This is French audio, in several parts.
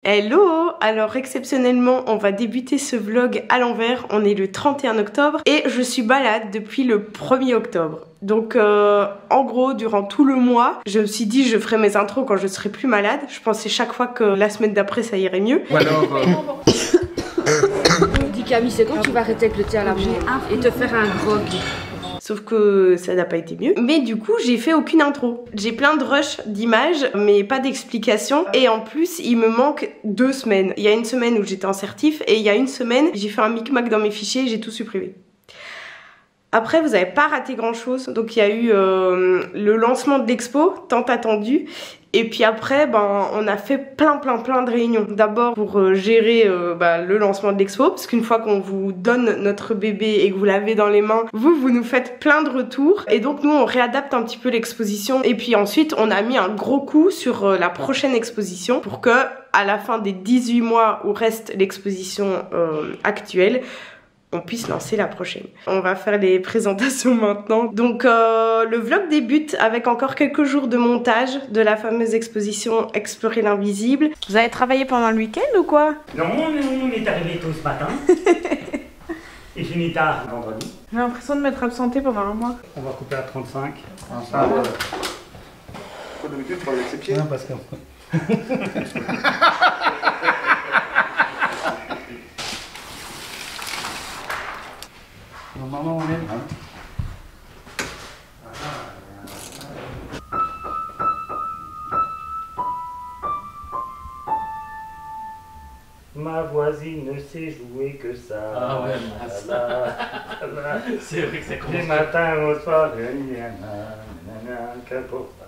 Hello! Alors exceptionnellement on va débuter ce vlog à l'envers, on est le 31 octobre et je suis malade depuis le 1er octobre. Donc en gros durant tout le mois je me suis dit je ferai mes intros quand je serai plus malade. Je pensais chaque fois que la semaine d'après ça irait mieux. Ou alors Dis Camille, c'est quand tu vas arrêter avec le thé à la main et te faire un grog? Sauf que ça n'a pas été mieux. Mais du coup, j'ai fait aucune intro. J'ai plein de rush d'images, mais pas d'explications. Et en plus, il me manque 2 semaines. Il y a une semaine où j'étais en certif et il y a une semaine, j'ai fait un micmac dans mes fichiers et j'ai tout supprimé. Après, vous n'avez pas raté grand chose. Donc, il y a eu le lancement de l'expo, tant attendu. Et puis après, on a fait plein de réunions. D'abord pour gérer le lancement de l'expo, parce qu'une fois qu'on vous donne notre bébé et que vous l'avez dans les mains, vous nous faites plein de retours. Et donc nous, on réadapte un petit peu l'exposition. Et puis ensuite, on a mis un gros coup sur la prochaine exposition pour que, à la fin des 18 mois où reste l'exposition actuelle, on puisse lancer la prochaine. On va faire les présentations maintenant. Donc le vlog débute avec encore quelques jours de montage de la fameuse exposition Explorer l'invisible. Vous avez travaillé pendant le week-end ou quoi? Non, on est arrivé tôt ce matin. Et fini tard vendredi. J'ai l'impression de m'être absentée pendant un mois. On va couper à 35. d'habitude tu parles avec ses pieds. Non, parce que... Normalement on est... Ma voisine ne sait jouer que ça. Ah ouais, c'est vrai que ça commence. Du matin au soir, que pour ça.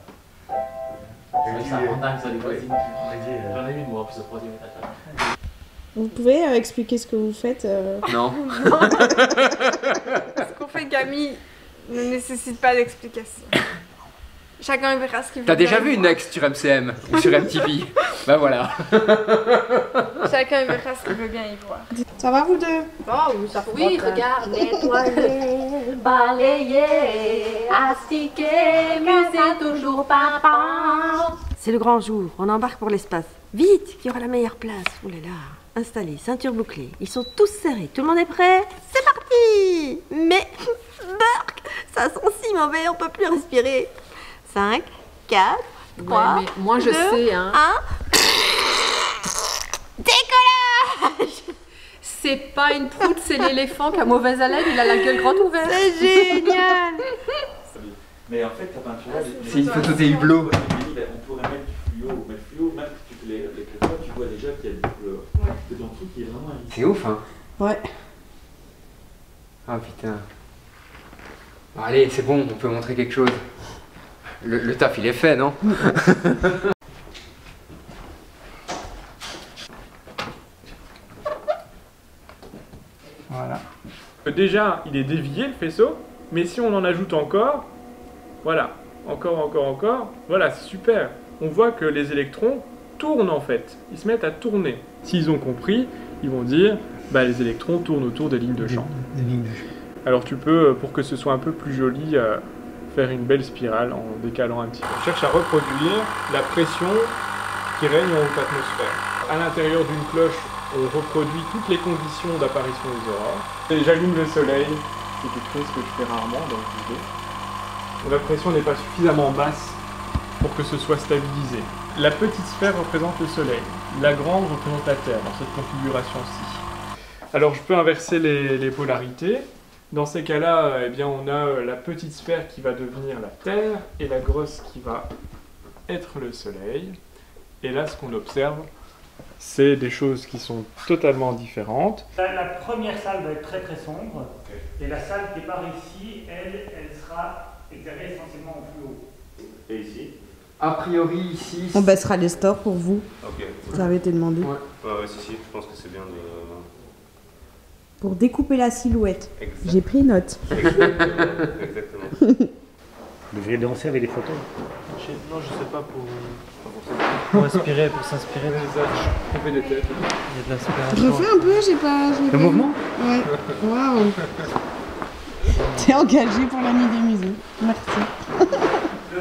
Ça prend dingue ça les voisines. J'en ai une moi en plus au 3e étage. Vous pouvez expliquer ce que vous faites Non. Ce qu'on fait Camille ne nécessite pas d'explication. Chacun verra ce qu'il veut. T'as déjà vu une ex sur MCM ou sur MTV? Bah voilà. Chacun verra ce qu'il veut bien y voir. Ça va vous deux? Oh, ça oui, regarde, nettoyer, balayer, astiquer, muser toujours papa. C'est le grand jour, on embarque pour l'espace. Vite, qui aura la meilleure place? Oh là là. Installés, ceinture bouclée, ils sont tous serrés, tout le monde est prêt? C'est parti! Mais, Burk, ça sent si mauvais, on peut plus respirer. 5, 4, 3, ouais, mais moi je 2, sais, hein. 1. Décollage! C'est pas une proute, c'est l'éléphant qui a mauvaise haleine, il a la gueule grande ouverte. C'est génial! Mais en fait, ta peinture, C'est une photo des hublots. On pourrait mettre du fluo, mais le fluo, même si tu fais les crêpes, tu vois déjà qu'il y a du bleu. C'est ton truc qui est vraiment invisible. C'est ouf, hein. Ouais. Ah putain. Bon, allez, c'est bon, on peut montrer quelque chose. Le taf, il est fait, non? Voilà. Déjà, il est dévié le faisceau, mais si on en ajoute encore, voilà, encore, voilà, c'est super. On voit que les électrons tournent en fait, ils se mettent à tourner. S'ils ont compris, ils vont dire, bah les électrons tournent autour des lignes de champ. Alors tu peux, pour que ce soit un peu plus joli, faire une belle spirale en décalant un petit peu. On cherche à reproduire la pression qui règne en haute atmosphère. À l'intérieur d'une cloche, on reproduit toutes les conditions d'apparition des aurores. Et j'allume le soleil, c'est quelque chose que je fais rarement dans le vidéo. La pression n'est pas suffisamment basse pour que ce soit stabilisé. La petite sphère représente le soleil, la grande représente la Terre dans cette configuration-ci. Alors je peux inverser les polarités. Dans ces cas-là, eh bien, on a la petite sphère qui va devenir la Terre et la grosse qui va être le Soleil. Et là, ce qu'on observe, c'est des choses qui sont totalement différentes. La première salle va être très sombre. Et la salle qui est par ici, elle sera éclairée essentiellement en fluo. Et ici? A priori, ici... On baissera les stores pour vous. Ok. Ça avait été demandé. Ouais, si, je pense que c'est bien de... Pour découper la silhouette. Exact. J'ai pris note. Exactement. Vous devriez danser avec des photos. Non, je sais pas pour Pour pour s'inspirer. couper des têtes. Il y a de l'inspiration. Refais un peu, j'ai pas... Le mouvement? Ouais. Waouh. T'es engagé pour la nuit des musées. Merci.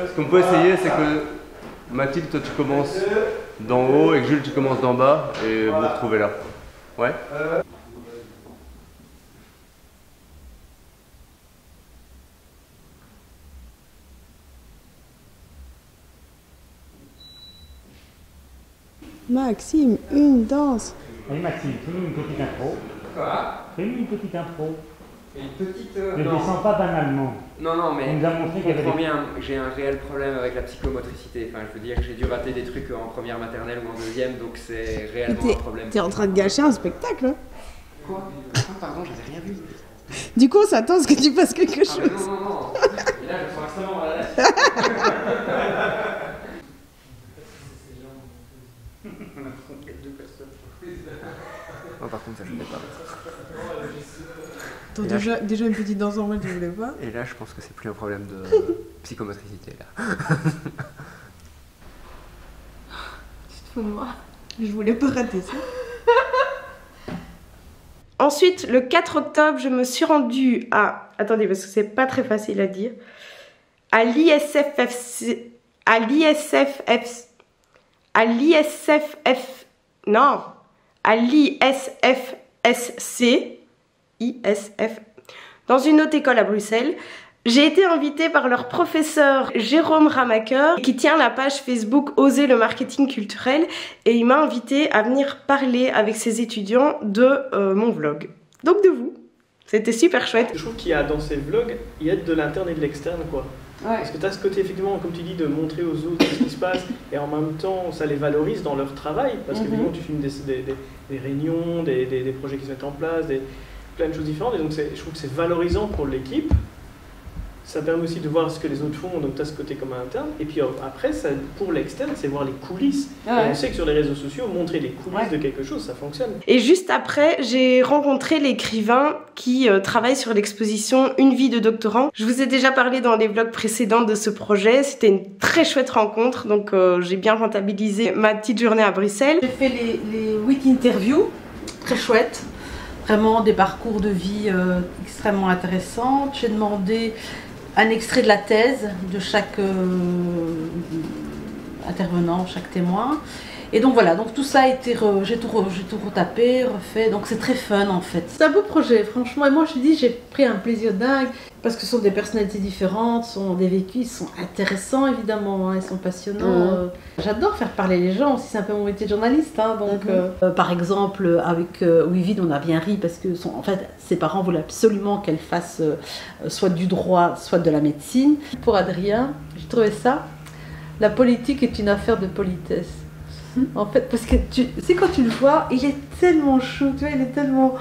Ce qu'on peut essayer, c'est que Mathilde, toi tu commences d'en haut et Jules tu commences d'en bas et vous vous retrouvez là. Ouais. Maxime, une danse. Oui, Maxime, fais-nous une petite intro. Quoi? Fais-nous une petite intro. Une petite... Ne descends pas banalement. Non, mais On nous a montré qu'il y avait comprends bien, j'ai un réel problème avec la psychomotricité. Enfin, je veux dire, j'ai dû rater des trucs en première maternelle ou en deuxième, donc c'est réellement un problème. T'es en train de gâcher un spectacle, hein. Quoi? Pardon, j'avais rien vu. Du coup, on s'attend à ce que tu fasses quelque chose. Non. Et là, je sens extrêmement mal à l'aise. Non, par contre, ça je voulais pas. Donc déjà une petite danse normale, tu voulais pas? Et là, je pense que c'est plus un problème de psychomotricité, là. Tu te fous de moi? Je voulais pas rater ça. Ensuite, le 4 octobre, je me suis rendue à... Attendez, parce que c'est pas très facile à dire. À l'ISFFC... À l'ISFF... À l'ISFF... Non. À l'ISFSC... ISF... Dans une autre école à Bruxelles. J'ai été invitée par leur professeur Jérôme Ramaker qui tient la page Facebook Oser le marketing culturel et il m'a invitée à venir parler avec ses étudiants de mon vlog. Donc de vous. C'était super chouette. Je trouve qu'il y a dans ces vlogs, il y a de l'interne et de l'externe quoi. Ouais. Parce que tu as ce côté effectivement, comme tu dis, de montrer aux autres ce qui se passe et en même temps ça les valorise dans leur travail parce qu'évidemment tu filmes des réunions, des projets qui se mettent en place, plein de choses différentes et donc je trouve que c'est valorisant pour l'équipe. Ça permet aussi de voir ce que les autres font, donc tu as ce côté comme interne. Et puis après, ça, pour l'externe, c'est voir les coulisses. Et on sait que sur les réseaux sociaux, montrer les coulisses de quelque chose, ça fonctionne. Et juste après, j'ai rencontré l'écrivain qui travaille sur l'exposition Une vie de doctorant. Je vous ai déjà parlé dans les vlogs précédents de ce projet. C'était une très chouette rencontre, donc j'ai bien rentabilisé ma petite journée à Bruxelles. J'ai fait les 8 interviews, très chouettes. Vraiment des parcours de vie extrêmement intéressants. J'ai demandé un extrait de la thèse de chaque intervenant, chaque témoin. Et donc voilà, donc tout ça a été, j'ai tout retapé, refait, donc c'est très fun en fait. C'est un beau projet, franchement, et moi je dis, j'ai pris un plaisir dingue, parce que ce sont des personnalités différentes, ce sont des vécus, ils sont intéressants évidemment, hein, ils sont passionnants. J'adore faire parler les gens, aussi c'est un peu mon métier de journaliste, hein, donc par exemple avec Wivid on a bien ri, parce que en fait ses parents voulaient absolument qu'elle fasse soit du droit, soit de la médecine. Pour Adrien, j'ai trouvé ça, la politique est une affaire de politesse. En fait, parce que tu sais, quand tu le vois, il est tellement chou, tu vois, il est tellement...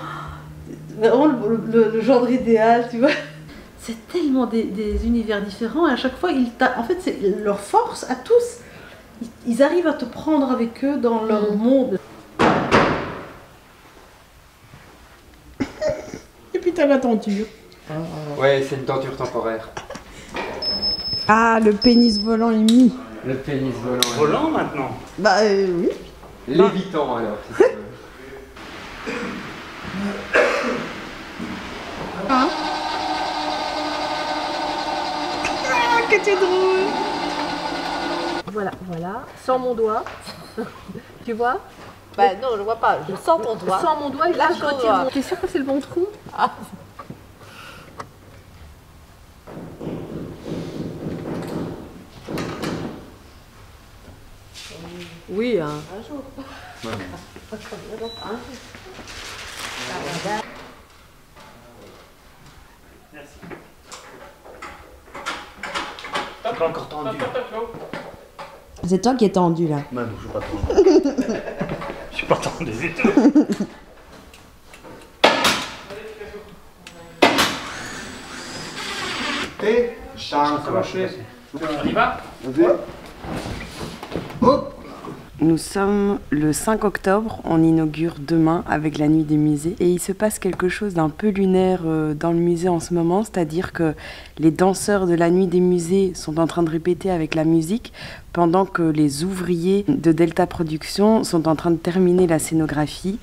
Vraiment le genre idéal, tu vois. C'est tellement des univers différents, et à chaque fois, en fait, c'est leur force à tous. Ils arrivent à te prendre avec eux dans leur monde. Et puis t'as la tenture. Ouais, c'est une tenture temporaire. Ah, le pénis volant est mis. Le pénis volant. Volant maintenant? Bah oui. Lévitant alors, si tu veux. Hein? Ah, que t'es drôle! Voilà, sans mon doigt. Tu vois? Bah non, je vois pas, je sens ton doigt. Sans mon doigt, et là je retire mon... T'es sûr que c'est le bon trou? Ah. Oui, hein. Un jour. Ouais. Merci. T'as pas encore tendu. C'est toi qui es tendu là. Non, je suis pas tendu. Je suis pas tendu du tout. Et Charles Crochet. On y va? Hop. Nous sommes le 5 octobre, on inaugure demain avec la nuit des musées et il se passe quelque chose d'un peu lunaire dans le musée en ce moment, c'est-à-dire que les danseurs de la nuit des musées sont en train de répéter avec la musique pendant que les ouvriers de Delta Productions sont en train de terminer la scénographie.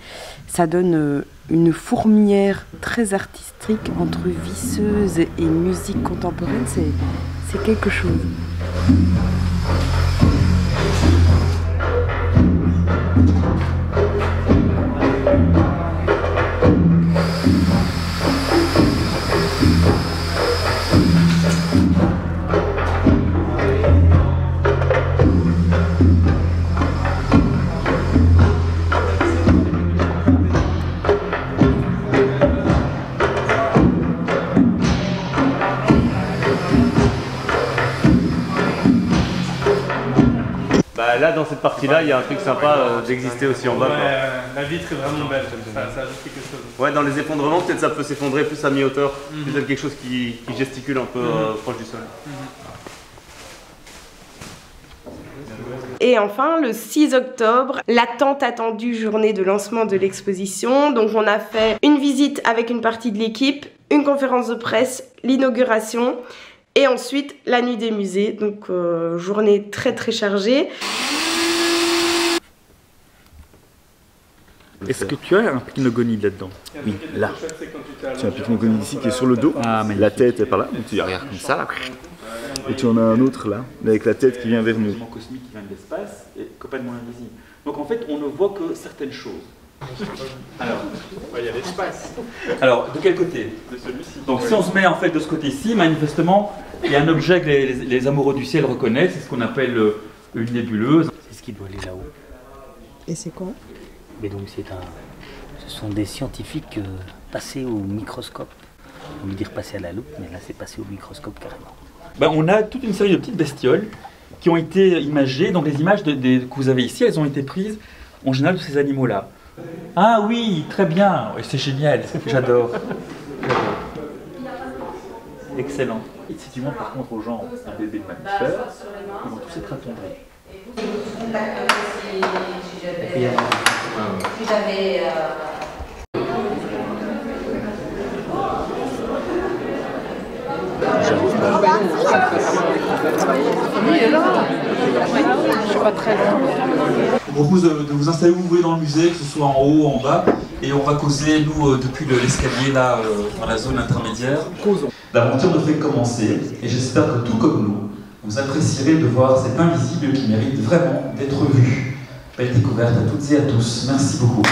Ça donne une fourmilière très artistique entre visseuse et musique contemporaine, c'est quelque chose. là, dans cette partie-là, il y a un truc sympa d'exister aussi en bas. La vitre est vraiment belle, ça ajoute quelque chose. Ouais, dans les effondrements, peut-être ça peut s'effondrer plus à mi-hauteur. Peut-être quelque chose qui gesticule un peu proche du sol. Et enfin, le 6 octobre, la tant attendue journée de lancement de l'exposition. Donc on a fait une visite avec une partie de l'équipe, une conférence de presse, l'inauguration et ensuite la nuit des musées. Donc journée très très chargée. Est-ce que tu as un pycnogonide là-dedans? Oui, là. Tu as un pycnogonide ici qui est sur le dos. Ah, mais la tête est par là. Tu regardes comme ça là. Et tu en as un autre là, mais avec la tête qui vient vers nous. Le mouvement cosmique qui vient de l'espace est complètement invisible. Donc en fait, on ne voit que certaines choses. Alors, il y a l'espace. Alors, de quel côté? De celui-ci. Donc si on se met en fait de ce côté-ci, manifestement, il y a un objet que les amoureux du ciel reconnaissent, c'est ce qu'on appelle une nébuleuse. C'est ce qui doit aller là-haut. Et c'est quoi? Mais donc ce sont des scientifiques passés au microscope. On veut dire passer à la loupe, mais là c'est passé au microscope carrément. Ben, on a toute une série de petites bestioles qui ont été imagées. Donc les images que vous avez ici, elles ont été prises en général de ces animaux-là. Ah oui, très bien, c'est génial, j'adore. Excellent. Et si tu montres par contre aux gens un bébé de mammifère, ils vont tous être attendris. Si j'avais Je suis pas très loin. Je vous propose de vous installer où vous voulez dans le musée, que ce soit en haut ou en bas, et on va causer, nous, depuis l'escalier, là, dans la zone intermédiaire. Causons. L'aventure ne fait que commencer, et j'espère que tout comme nous, vous apprécierez de voir cet invisible qui mérite vraiment d'être vu. Belle découverte à toutes et à tous. Merci beaucoup.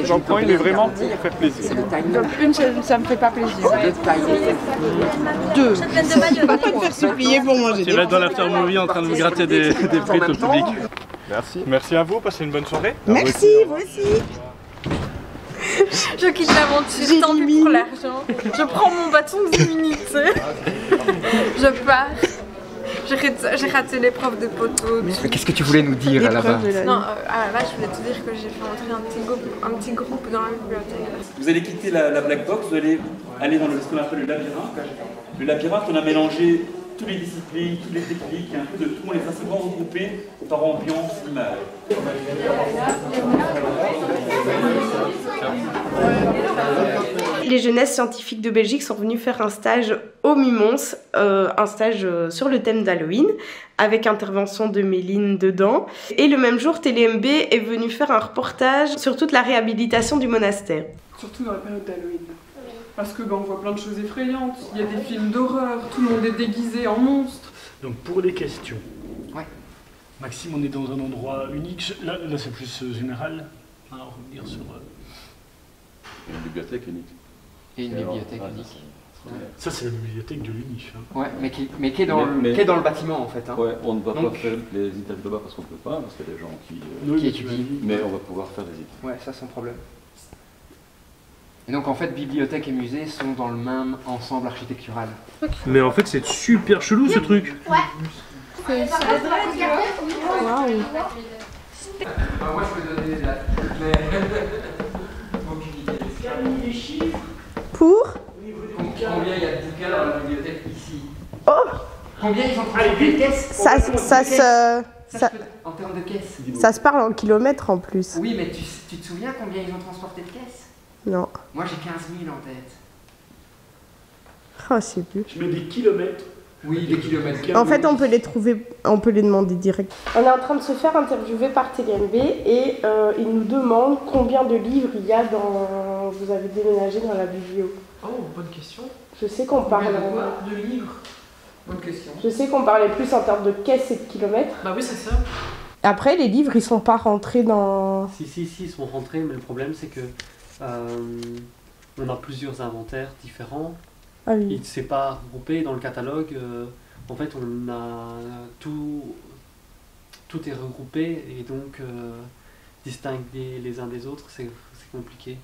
J'en prends une, mais vraiment pour faire plaisir. Donc une, ça me fait pas plaisir. Deux. Pas de faire supplier pour manger. Tu vas être dans l'after-movie en train de vous gratter des frites au public. Merci. Merci à vous, passez une bonne soirée. Merci, vous aussi. Je quitte l'aventure, tant pis pour l'argent. Je prends mon bâton de Zimini, tu sais. Je pars. J'ai raté l'épreuve de poteau. Mais qu'est-ce que tu voulais nous dire là-bas? Non, là je voulais te dire que j'ai fait entrer un petit groupe dans la bibliothèque. Vous allez quitter la black box, vous allez aller dans ce qu'on appelle le labyrinthe. Le labyrinthe, on a mélangé toutes les disciplines, toutes les techniques, un peu de tout, on les a souvent regroupés par ambiance, image. Les jeunesses scientifiques de Belgique sont venus faire un stage au Mumons, un stage sur le thème d'Halloween, avec intervention de Méline dedans. Et le même jour, TéléMB est venu faire un reportage sur toute la réhabilitation du monastère. Surtout dans la période d'Halloween. Parce que on voit plein de choses effrayantes, il y a des films d'horreur, tout le monde est déguisé en monstre. Donc pour les questions, ouais. Maxime, on est dans un endroit unique, là c'est plus général, on va revenir sur... Une bibliothèque unique. Et une bibliothèque unique. Ça c'est la bibliothèque de l'UNIF. Hein. Ouais, mais qui est dans le bâtiment en fait. Hein. Ouais, on ne va pas faire les interviews là-bas parce qu'on ne peut pas, parce qu'il y a des gens qui étudient, mais on va pouvoir faire des études. Ouais, ça sans problème. Et donc en fait, bibliothèque et musée sont dans le même ensemble architectural. Mais en fait, c'est super chelou ce truc. Ouais. C'est moi je peux donner Mais... aucune idée. Est-ce qu'il y a mis des chiffres Pour Combien il y a de bouquins dans la bibliothèque ici? Oh Combien ils ont transporté de caisses? En termes de caisses. Ça se parle en kilomètres en plus. Oui, mais tu te souviens combien ils ont transporté de caisses? Non. Moi j'ai 15 000 en tête. Ah, je sais plus. Je mets des kilomètres. Oui, des kilomètres. En fait, on peut les trouver, on peut les demander direct. On est en train de se faire interviewer par TLNB et il nous demande combien de livres il y a dans... Vous avez déménagé dans la biblio. Oh, bonne question. Je sais qu'on parle... De livres? Bonne question. Je sais qu'on parlait plus en termes de caisses et de kilomètres. Bah oui, c'est ça. Après, les livres, ils sont pas rentrés dans... Si, ils sont rentrés, mais le problème, c'est que on a plusieurs inventaires différents. Ah oui. Il ne s'est pas regroupé dans le catalogue. En fait, on a tout est regroupé et donc distinguer les uns des autres, c'est compliqué.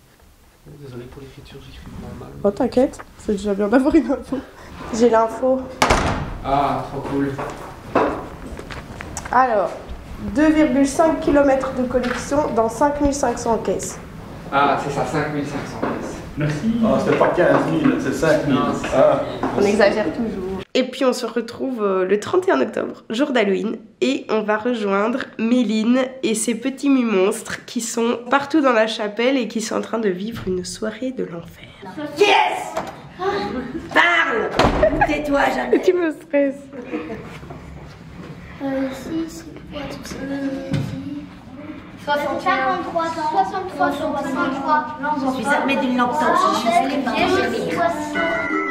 Désolé pour l'écriture, j'écris vraiment mal. Oh, t'inquiète, c'est déjà bien d'avoir une info. J'ai l'info. Ah, trop cool. Alors, 2,5 km de collection dans 5500 caisses. Ah, c'est ça, 5500 caisses. Merci. Ah, c'était pas 15 000, c'est 5 000. On exagère toujours. Et puis on se retrouve le 31 octobre, jour d'Halloween, et on va rejoindre Méline et ses petits monstres qui sont partout dans la chapelle et qui sont en train de vivre une soirée de l'enfer. Yes! Parle! Tais-toi, jamais. Tu me stresses. Ici, c'est quoi tout ça? 53 ans. 63. Non, je suis armée d'une lampe torche. Je suis les pièges.